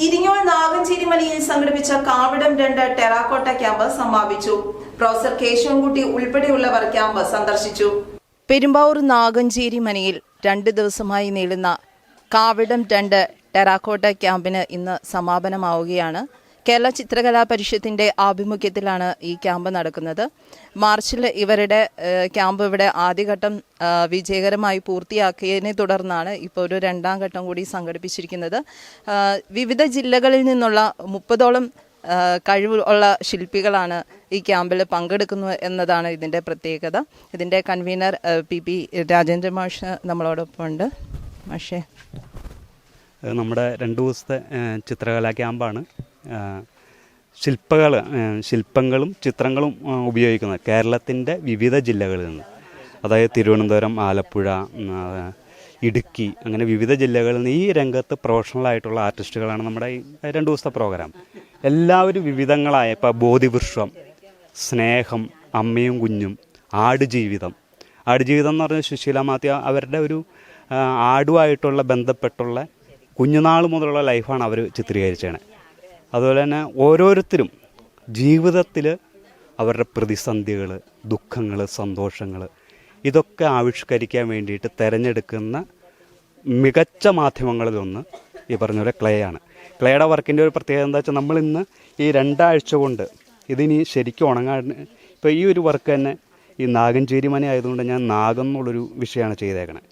ഇരിങ്ങോൾ നാഗഞ്ചേരി മലയിൽ സംഘടിപ്പിച്ച കാവിടം 2 terracotta camp സമാപിച്ചു. പ്രൊഫസർ കേശവൻകുട്ടി ഉൾപ്പെടെയുള്ളവർ ക്യാമ്പ് സന്ദർശിച്ചു. പെരുമ്പാവൂർ നാഗഞ്ചേരി മനയിൽ 2 ദിവസമായി നീളുന്ന കാവിടം 2 ടെറാക്കോട്ട ക്യാമ്പിന് ഇന്ന് സമാപനമാവുകയാണ്. കേരള ചിത്രകലാ പരിഷത്തിന്റെ ആഭിമുഖ്യത്തിലാണ് ഈ ക്യാമ്പ് നടക്കുന്നത്. മാർച്ചിൽ ഇവരുടെ ക്യാമ്പ് ഇവിടെ ആദ്യഘട്ടം വിജയകരമായി പൂർത്തിയാക്കിയതിനെ തുടർന്നാണ് ഇപ്പോൾ ഒരു 2ാം ഘട്ടം കൂടി സംഘടിപ്പിച്ചിരിക്കുന്നത്. വിവിധ ജില്ലകളിൽ നിന്നുള്ള 30ഓളം കഴിവുള്ള ശില്പികളാണ് ഈ ക്യാമ്പിൽ പങ്കെടുക്കുന്നത് എന്നതാണ് ഇതിൻ്റെ പ്രത്യേകത. ഇതിൻ്റെ കൺവീനർ പി രാജേന്ദ്ര മാഷ് നമ്മളോടൊപ്പം ഉണ്ട്. മാഷേ, നമ്മുടെ 2 ദിവസത്തെ ചിത്രകലാ ക്യാമ്പാണ്. ശില്പങ്ങളും ചിത്രങ്ങളും ഉപയോഗിക്കുന്നത് കേരളത്തിൻ്റെ വിവിധ ജില്ലകളിൽ നിന്ന്, അതായത് തിരുവനന്തപുരം, ആലപ്പുഴ, ഇടുക്കി, അങ്ങനെ വിവിധ ജില്ലകളിൽ നിന്ന് ഈ രംഗത്ത് പ്രൊഫഷണലായിട്ടുള്ള ആർട്ടിസ്റ്റുകളാണ് നമ്മുടെ ഈ 2 ദിവസത്തെ പ്രോഗ്രാം. എല്ലാവരും വിവിധങ്ങളായ, ഇപ്പോൾ ബോധിവൃക്ഷം, സ്നേഹം, അമ്മയും കുഞ്ഞും, ആടുജീവിതം എന്ന് പറഞ്ഞാൽ സുശീല മാത്യ അവരുടെ ഒരു ആടുമായിട്ടുള്ള ബന്ധപ്പെട്ടുള്ള കുഞ്ഞുനാൾ മുതലുള്ള ലൈഫാണ് അവർ ചിത്രീകരിച്ചത്. അതുപോലെ തന്നെ ഓരോരുത്തരും ജീവിതത്തിൽ അവരുടെ പ്രതിസന്ധികൾ, ദുഃഖങ്ങൾ, സന്തോഷങ്ങൾ ഇതൊക്കെ ആവിഷ്കരിക്കാൻ വേണ്ടിയിട്ട് തിരഞ്ഞെടുക്കുന്ന മികച്ച മാധ്യമങ്ങളിലൊന്ന് ഈ പറഞ്ഞ പോലെ ക്ലേയാണ്. ക്ലേയുടെ വർക്കിൻ്റെ ഒരു പ്രത്യേകത എന്താ വെച്ചാൽ, നമ്മളിന്ന് ഈ 2 ആഴ്ച കൊണ്ട് ഇതിനി ശരിക്കും ഉണങ്ങാൻ, ഇപ്പോൾ ഈ ഒരു വർക്ക് തന്നെ ഈ നാഗഞ്ചേരി മന ആയതുകൊണ്ട് ഞാൻ നാഗം എന്നുള്ളൊരു വിഷയമാണ് ചെയ്തേക്കണേ.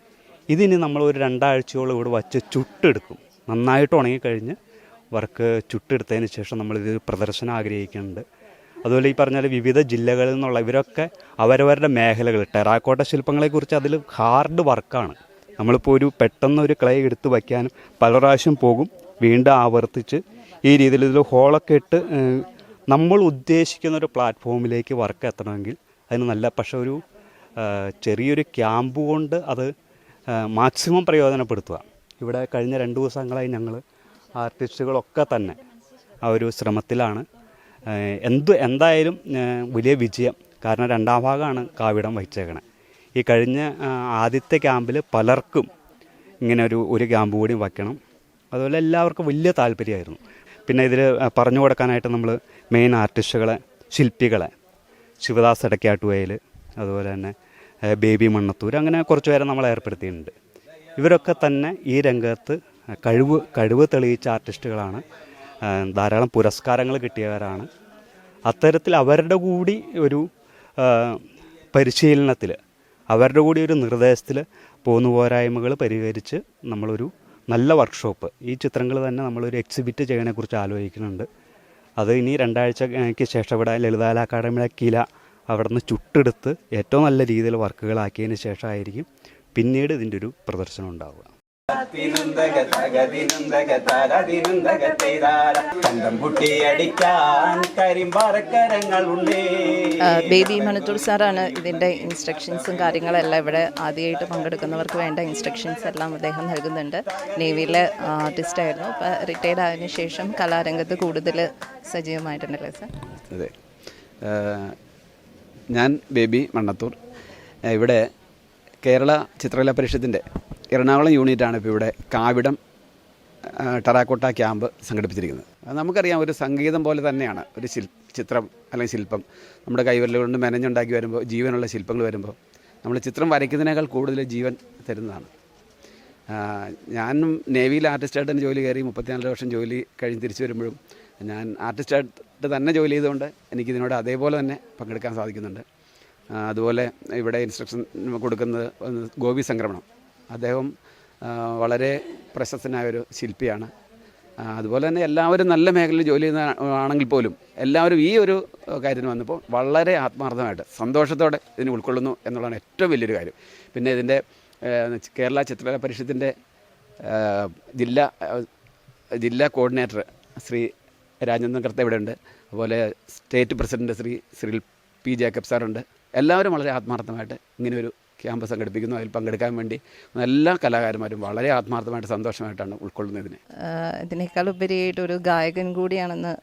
ഇതിനി നമ്മൾ ഒരു 2 ആഴ്ചയോളം ഇവിടെ വച്ച് ചുട്ടെടുക്കും. നന്നായിട്ട് ഉണങ്ങിക്കഴിഞ്ഞ് വർക്ക് ചുട്ടെടുത്തതിന് ശേഷം നമ്മളിത് പ്രദർശനം ആഗ്രഹിക്കുന്നുണ്ട്. അതുപോലെ ഈ പറഞ്ഞാൽ വിവിധ ജില്ലകളിൽ നിന്നുള്ള ഇവരൊക്കെ അവരവരുടെ മേഖലകൾ, ടെറാക്കോട്ട ശില്പങ്ങളെക്കുറിച്ച് അതിൽ ഹാർഡ് വർക്കാണ്. നമ്മളിപ്പോൾ ഒരു പെട്ടെന്നൊരു ക്ലേ എടുത്ത് വയ്ക്കാനും പല പ്രാവശ്യം പോകും, വീണ്ടും ആവർത്തിച്ച് ഈ രീതിയിൽ ഇതിൽ ഹോളൊക്കെ ഇട്ട് നമ്മൾ ഉദ്ദേശിക്കുന്ന ഒരു പ്ലാറ്റ്ഫോമിലേക്ക് വർക്ക് എത്തണമെങ്കിൽ അതിന് നല്ല, പക്ഷെ ഒരു ചെറിയൊരു ക്യാമ്പ് കൊണ്ട് അത് മാക്സിമം പ്രയോജനപ്പെടുത്തുക. ഇവിടെ കഴിഞ്ഞ 2 ദിവസങ്ങളായി ഞങ്ങൾ ആർട്ടിസ്റ്റുകളൊക്കെ തന്നെ ആ ഒരു ശ്രമത്തിലാണ്. എന്തായാലും വലിയ വിജയം, കാരണം 2ാം ഭാഗമാണ് കാവിടം വഹിച്ചേക്കണേ. ഈ കഴിഞ്ഞ ആദ്യത്തെ ക്യാമ്പിൽ പലർക്കും ഇങ്ങനെ ഒരു ക്യാമ്പ് കൂടി വയ്ക്കണം, അതുപോലെ എല്ലാവർക്കും വലിയ താല്പര്യമായിരുന്നു. പിന്നെ ഇതിൽ പറഞ്ഞു കൊടുക്കാനായിട്ട് നമ്മൾ മെയിൻ ആർട്ടിസ്റ്റുകളെ, ശില്പികളെ, ശിവദാസ് എടക്കാട്ടുവയൽ, അതുപോലെ തന്നെ ബേബി മണ്ണത്തൂർ, അങ്ങനെ കുറച്ച് പേരെ നമ്മൾ ഏർപ്പെടുത്തിയിട്ടുണ്ട്. ഇവരൊക്കെ തന്നെ ഈ രംഗത്ത് കഴിവ് തെളിയിച്ച ആർട്ടിസ്റ്റുകളാണ്. ധാരാളം പുരസ്കാരങ്ങൾ കിട്ടിയവരാണ്. അത്തരത്തിൽ അവരുടെ കൂടി ഒരു പരിശീലനത്തിൽ, അവരുടെ കൂടി ഒരു നിർദ്ദേശത്തിൽ പോരായ്മകൾ പരിഹരിച്ച് നമ്മളൊരു നല്ല വർക്ക്ഷോപ്പ്, ഈ ചിത്രങ്ങൾ തന്നെ നമ്മളൊരു എക്സിബിറ്റ് ചെയ്യണേക്കുറിച്ച് ആലോചിക്കുന്നുണ്ട്. അത് ഇനി 2 ആഴ്ചയ്ക്ക് ശേഷം ഇവിടെ ലളിതകലാ അക്കാദമിയുടെ കില അവിടെ നിന്ന് ചുട്ടെടുത്ത് ഏറ്റവും നല്ല രീതിയിൽ വർക്കുകളാക്കിയതിന് ശേഷമായിരിക്കും പിന്നീട് ഇതിൻ്റെ ഒരു പ്രദർശനം ഉണ്ടാവുക. ബേബി മണത്തൂർ സാറാണ് ഇതിൻ്റെ ഇൻസ്ട്രക്ഷൻസും കാര്യങ്ങളെല്ലാം ഇവിടെ ആദ്യമായിട്ട് പങ്കെടുക്കുന്നവർക്ക് വേണ്ട ഇൻസ്ട്രക്ഷൻസ് എല്ലാം അദ്ദേഹം നൽകുന്നുണ്ട്. നേവിയിലെ ആർട്ടിസ്റ്റായിരുന്നു, ഇപ്പോൾ റിട്ടയർഡ് ആയതിനു ശേഷം കലാരംഗത്ത് കൂടുതൽ സജീവമായിട്ടുണ്ടല്ലേ സാർ? അതെ, ഞാൻ ബേബി മണ്ണത്തൂർ. ഇവിടെ കേരള ചിത്രകലാ പരിഷത്തിൻ്റെ എറണാകുളം യൂണിറ്റാണ് ഇപ്പോൾ ഇവിടെ കാവിടം ടെറാക്കോട്ട ക്യാമ്പ് സംഘടിപ്പിച്ചിരിക്കുന്നത്. നമുക്കറിയാം, ഒരു സംഗീതം പോലെ തന്നെയാണ് ഒരു ചിത്രം അല്ലെങ്കിൽ ശില്പം. നമ്മുടെ കൈവിരലുകൊണ്ട് മെനഞ്ഞുണ്ടാക്കി വരുമ്പോൾ, ജീവനുള്ള ശില്പങ്ങൾ വരുമ്പോൾ നമ്മൾ ചിത്രം വരയ്ക്കുന്നതിനേക്കാൾ കൂടുതൽ ജീവൻ തരുന്നതാണ്. ഞാനും നേവിയിൽ ആർട്ടിസ്റ്റായിട്ട് തന്നെ ജോലി കയറി 34 വർഷം ജോലി കഴിഞ്ഞ് തിരിച്ചു വരുമ്പോഴും ഞാൻ ആർട്ടിസ്റ്റായിട്ട് തന്നെ ജോലി ചെയ്തുകൊണ്ട് എനിക്കിതിനോട് അതേപോലെ തന്നെ പങ്കെടുക്കാൻ സാധിക്കുന്നുണ്ട്. അതുപോലെ ഇവിടെ ഇൻസ്ട്രക്ഷൻ കൊടുക്കുന്നത് ഗോപി സംക്രമണം, അദ്ദേഹം വളരെ പ്രശസ്തനായൊരു ശില്പിയാണ്. അതുപോലെ തന്നെ എല്ലാവരും നല്ല മേഖലയിൽ ജോലി ചെയ്യുന്ന ആണെങ്കിൽ പോലും എല്ലാവരും ഈ ഒരു കാര്യത്തിന് വന്നപ്പോൾ വളരെ ആത്മാർത്ഥമായിട്ട് സന്തോഷത്തോടെ ഇതിനെ ഉൾക്കൊള്ളുന്നു എന്നുള്ളതാണ് ഏറ്റവും വലിയൊരു കാര്യം. പിന്നെ ഇതിൻ്റെ കേരള ചിത്രകലാ പരിഷത്തിൻ്റെ ജില്ലാ കോർഡിനേറ്റർ ശ്രീ രാജേന്ദ്രൻ കർത്ത ഇവിടെ ഉണ്ട്. അതുപോലെ state president Shri Cyril P Jacob സാറുണ്ട്. എല്ലാവരും വളരെ ആത്മാർത്ഥമായിട്ട് ഇങ്ങനെയൊരു ക്യാമ്പ് സംഘടിപ്പിക്കുന്നു. അതിൽ പങ്കെടുക്കാൻ വേണ്ടി എല്ലാ കലാകാരന്മാരും വളരെ ആത്മാർത്ഥമായിട്ട് സന്തോഷമായിട്ടാണ് ഉൾക്കൊള്ളുന്നതിന്. ഇതിനേക്കാൾ ഉപരിയായിട്ട് ഒരു ഗായകൻ കൂടിയാണെന്ന്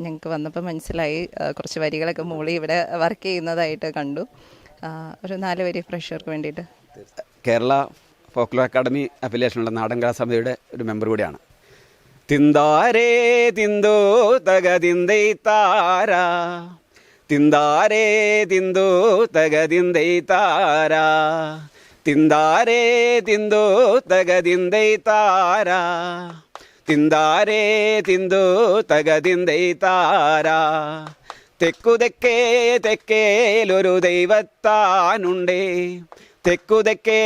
ഞങ്ങൾക്ക് വന്നപ്പോൾ മനസ്സിലായി. കുറച്ച് വരികളൊക്കെ മൂളി ഇവിടെ വർക്ക് ചെയ്യുന്നതായിട്ട് കണ്ടു. ഒരു 4 വരി ഫ്രഷർക്ക് വേണ്ടിയിട്ട്. കേരള ഫോക്ലോർ അക്കാദമി അഫിലിയേഷനുള്ള നാടൻ കലാ സമിതിയുടെ ഒരു മെമ്പർ കൂടിയാണ്. തിന്താരേ തിന്തോ തകതിന്തൈ താരാ തിന്താരേ തിന്തോ തകതിന്തൈ താരാ തിന്താരേ തിന്തോ തകതിന്തൈ താരാ തിന്താരേ തിന്തോ തകതിന്തൈ താരാ തെക്കുതെക്കേ തെക്കേലൊരു ദൈവത്താനുണ്ടേ തെക്കുതെക്കേ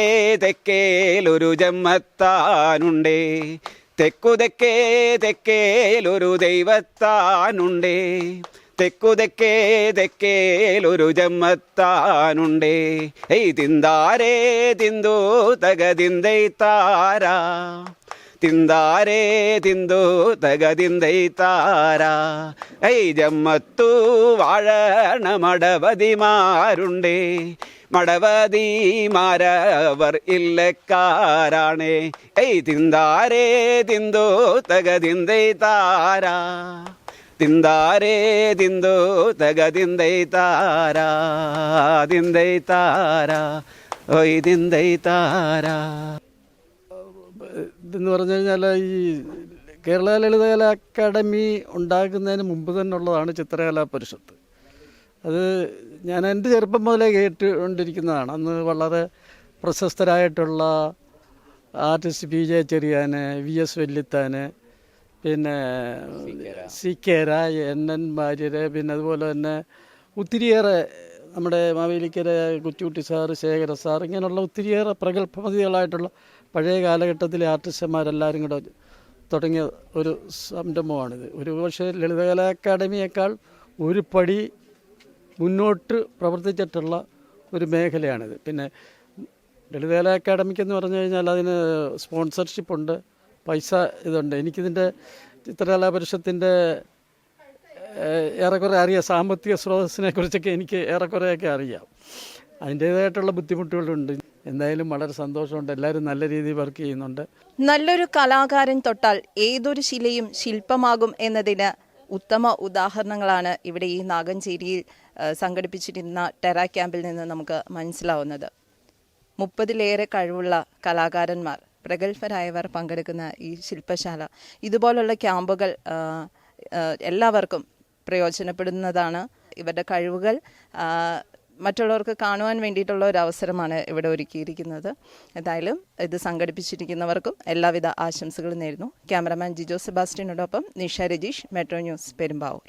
തെക്കേലൊരു ജമ്മത്താനുണ്ടേ തെക്കുതെക്കേ തെക്കേലൊരു ദൈവത്താനുണ്ടേ തെക്കുതെക്കേ തെക്കേലൊരു ജമ്മത്താനുണ്ടേ തിന്താരേ തിന്തോ തകതിന്തൈ താരാ തിന്താരേ തിന്തോ തകതിന്തൈ താരാ ജമ്മത്തു വാഴണ മടവതിമാരുണ്ടേ മടവതിമാരവർ ഇല്ലക്കാരാണേ തിന്താരേ തിന്തോ തകതിന്തൈ താരാ തിന്താരേ തിന്തോ തകതിന്തൈ താരാ തിന്തൈ താരാ തിന്തൈ താരാ. ഇതെന്ന് പറഞ്ഞു കഴിഞ്ഞാൽ ഈ കേരള ലളിതകലാ അക്കാദമി ഉണ്ടാകുന്നതിന് മുമ്പ് തന്നെ ഉള്ളതാണ് ചിത്രകലാ പരിഷത്ത്. അത് ഞാൻ എൻ്റെ ചെറുപ്പം മുതലേ കേട്ടുകൊണ്ടിരിക്കുന്നതാണ്. അന്ന് വളരെ പ്രശസ്തരായിട്ടുള്ള artist P J Cheriyan, V S Valiathan, പിന്നെ സി കേര, എൻ എൻ വാര്യർ, പിന്നെ അതുപോലെ തന്നെ ഒത്തിരിയേറെ നമ്മുടെ മാവേലിക്കര കുറ്റിക്കുട്ടി സാറ്, ശേഖര സാർ, ഇങ്ങനെയുള്ള ഒത്തിരിയേറെ പ്രഗത്ഭമതികളായിട്ടുള്ള പഴയ കാലഘട്ടത്തിലെ ആർട്ടിസ്റ്റന്മാരെല്ലാവരും കൂടെ തുടങ്ങിയ ഒരു സംരംഭമാണിത്. ഒരു പക്ഷേ ലളിതകലാ അക്കാദമിയേക്കാൾ ഒരു പടി മുന്നോട്ട് പ്രവർത്തിച്ചിട്ടുള്ള ഒരു മേഖലയാണിത്. പിന്നെ ലളിതകലാ അക്കാദമിക്ക് എന്ന് പറഞ്ഞു കഴിഞ്ഞാൽ അതിന് സ്പോൺസർഷിപ്പുണ്ട്, പൈസ ഇതുണ്ട്. എനിക്കിതിൻ്റെ ചിത്രകലാ പരിഷത്തിൻ്റെ ഏറെക്കുറെ അറിയാം. സാമ്പത്തിക സ്രോതസ്സിനെ കുറിച്ചൊക്കെ എനിക്ക് ഏറെക്കുറെയൊക്കെ അറിയാം. അതിൻ്റേതായിട്ടുള്ള ബുദ്ധിമുട്ടുകളുണ്ട്. എന്തായാലും വളരെ സന്തോഷമുണ്ട്. എല്ലാവരും നല്ല രീതിയിൽ വർക്ക് ചെയ്യുന്നുണ്ട്. നല്ലൊരു കലാകാരൻ തൊട്ടാൽ ഏതൊരു ശിലയും ശില്പമാകും എന്നതിന് ഉത്തമ ഉദാഹരണങ്ങളാണ് ഇവിടെ ഈ നാഗഞ്ചേരിയിൽ സംഘടിപ്പിച്ചിരുന്ന ടെറാ ക്യാമ്പിൽ നിന്ന് നമുക്ക് മനസ്സിലാവുന്നത്. 30-ലേറെ കഴിവുള്ള കലാകാരന്മാർ, പ്രഗത്ഭരായവർ പങ്കെടുക്കുന്ന ഈ ശില്പശാല, ഇതുപോലുള്ള ക്യാമ്പുകൾ എല്ലാവർക്കും പ്രയോജനപ്പെടുന്നതാണ്. ഇവരുടെ കഴിവുകൾ മറ്റുള്ളവർക്ക് കാണുവാൻ വേണ്ടിയിട്ടുള്ള ഒരു അവസരമാണ് ഇവിടെ ഒരുക്കിയിരിക്കുന്നത്. ഏതായാലും ഇത് സംഘടിപ്പിച്ചിരിക്കുന്നവർക്കും എല്ലാവിധ ആശംസകളും നേരുന്നു. ക്യാമറമാൻ ജിജോ സെബാസ്റ്റ്യനോടൊപ്പം നിഷ രജീഷ്, മെട്രോ ന്യൂസ്, പെരുമ്പാവൂർ.